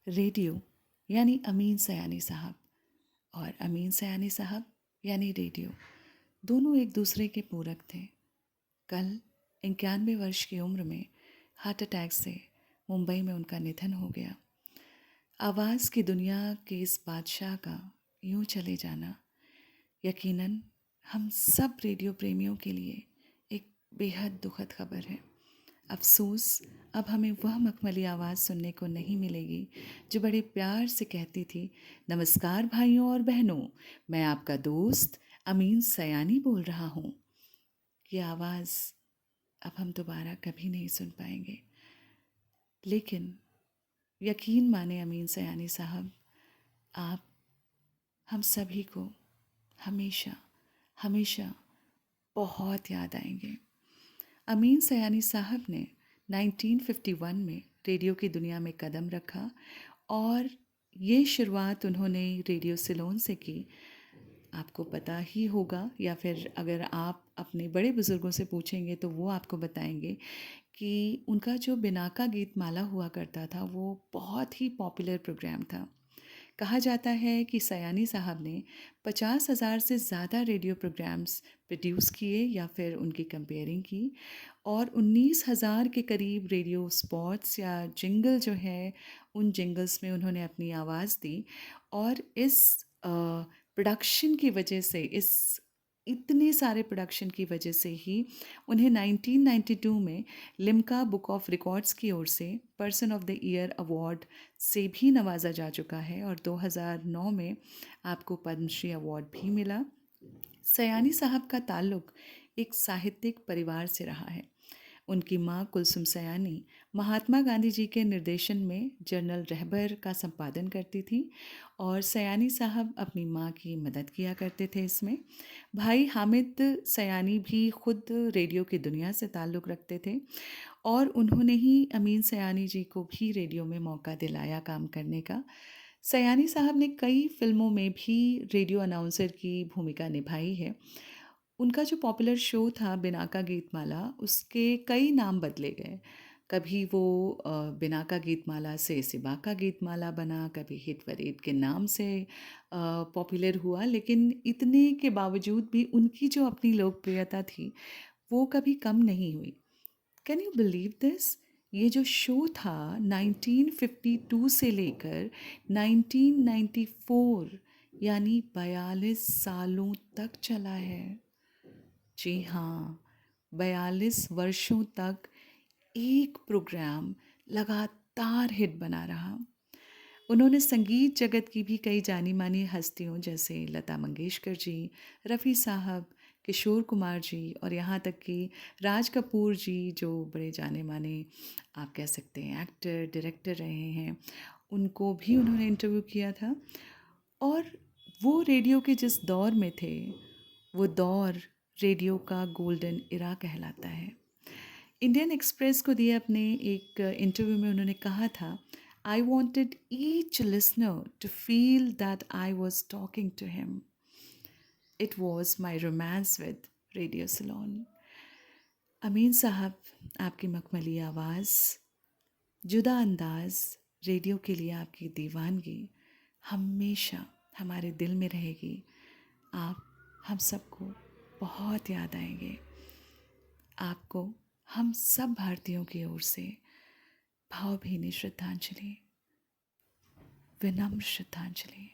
Radio यानी अमीन सयानी साहब और अमीन सयानी साहब यानी रेडियो, दोनों एक दूसरे के पूरक थे। कल 91 वर्ष की उम्र में हार्ट अटैक से मुंबई में उनका निधन हो गया। आवाज़ की दुनिया के इस बादशाह का यूं चले जाना यकीनन हम सब रेडियो प्रेमियों के लिए एक बेहद दुखद खबर है। अफ़सोस अब हमें वह मखमली आवाज़ सुनने को नहीं मिलेगी जो बड़े प्यार से कहती थी, नमस्कार भाइयों और बहनों, मैं आपका दोस्त अमीन सयानी बोल रहा हूँ। ये आवाज़ अब हम दोबारा कभी नहीं सुन पाएंगे। लेकिन यकीन माने अमीन सयानी साहब, आप हम सभी को हमेशा हमेशा बहुत याद आएंगे। अमीन सयानी साहब ने 1951 में रेडियो की दुनिया में कदम रखा और ये शुरुआत उन्होंने रेडियो सिलोन से की। आपको पता ही होगा, या फिर अगर आप अपने बड़े बुज़ुर्गों से पूछेंगे तो वो आपको बताएंगे कि उनका जो बिनाका गीत माला हुआ करता था वो बहुत ही पॉपुलर प्रोग्राम था। कहा जाता है कि सयानी साहब ने 50,000 से ज़्यादा रेडियो प्रोग्राम्स प्रोड्यूस किए या फिर उनकी कंपेयरिंग की, और 19,000 के करीब रेडियो स्पॉट्स या जिंगल जो है उन जिंगल्स में उन्होंने अपनी आवाज़ दी। और इस प्रोडक्शन की वजह से, इस इतने सारे प्रोडक्शन की वजह से ही उन्हें 1992 में लिम्का बुक ऑफ रिकॉर्ड्स की ओर से person of the year award से भी नवाजा जा चुका है, और 2009 में आपको पद्मश्री अवार्ड भी मिला। सयानी साहब का ताल्लुक़ एक साहित्यिक परिवार से रहा है। उनकी माँ कुलसुम सयानी महात्मा गांधी जी के निर्देशन में जर्नल रहबर का संपादन करती थी और सयानी साहब अपनी माँ की मदद किया करते थे इसमें। भाई हामिद सयानी भी खुद रेडियो की दुनिया से ताल्लुक़ रखते थे और उन्होंने ही अमीन सयानी जी को भी रेडियो में मौका दिलाया काम करने का। सयानी साहब ने कई फिल्मों में भी रेडियो अनाउंसर की भूमिका निभाई है। उनका जो पॉपुलर शो था बिनाका गीतमाला, उसके कई नाम बदले गए। कभी वो बिनाका गीतमाला से सिबाका गीतमाला बना, कभी हिट परेड के नाम से पॉपुलर हुआ, लेकिन इतने के बावजूद भी उनकी जो अपनी लोकप्रियता थी वो कभी कम नहीं हुई। Can you believe this? ये जो शो था 1952 से लेकर 1994, यानी 42 सालों तक चला है। जी हाँ, 42 वर्षों तक एक प्रोग्राम लगातार हिट बना रहा। उन्होंने संगीत जगत की भी कई जानी मानी हस्तियों जैसे लता मंगेशकर जी, रफ़ी साहब, किशोर कुमार जी और यहाँ तक कि राज कपूर जी, जो बड़े जाने माने आप कह सकते हैं एक्टर डायरेक्टर रहे हैं, उनको भी उन्होंने इंटरव्यू किया था। और वो रेडियो के जिस दौर में थे, वो दौर रेडियो का गोल्डन इरा कहलाता है। इंडियन एक्सप्रेस को दिए अपने एक इंटरव्यू में उन्होंने कहा था, I wanted each listener to feel that I was talking to him. It was my romance with radio Ceylon. Amin sahab, आपकी मखमली आवाज़, जुदा अंदाज, रेडियो के लिए आपकी दीवानगी हमेशा हमारे दिल में रहेगी। आप हम सबको बहुत याद आएंगे। आपको हम सब भारतीयों की ओर से भावभीनी श्रद्धांजलि, विनम्र श्रद्धांजलि।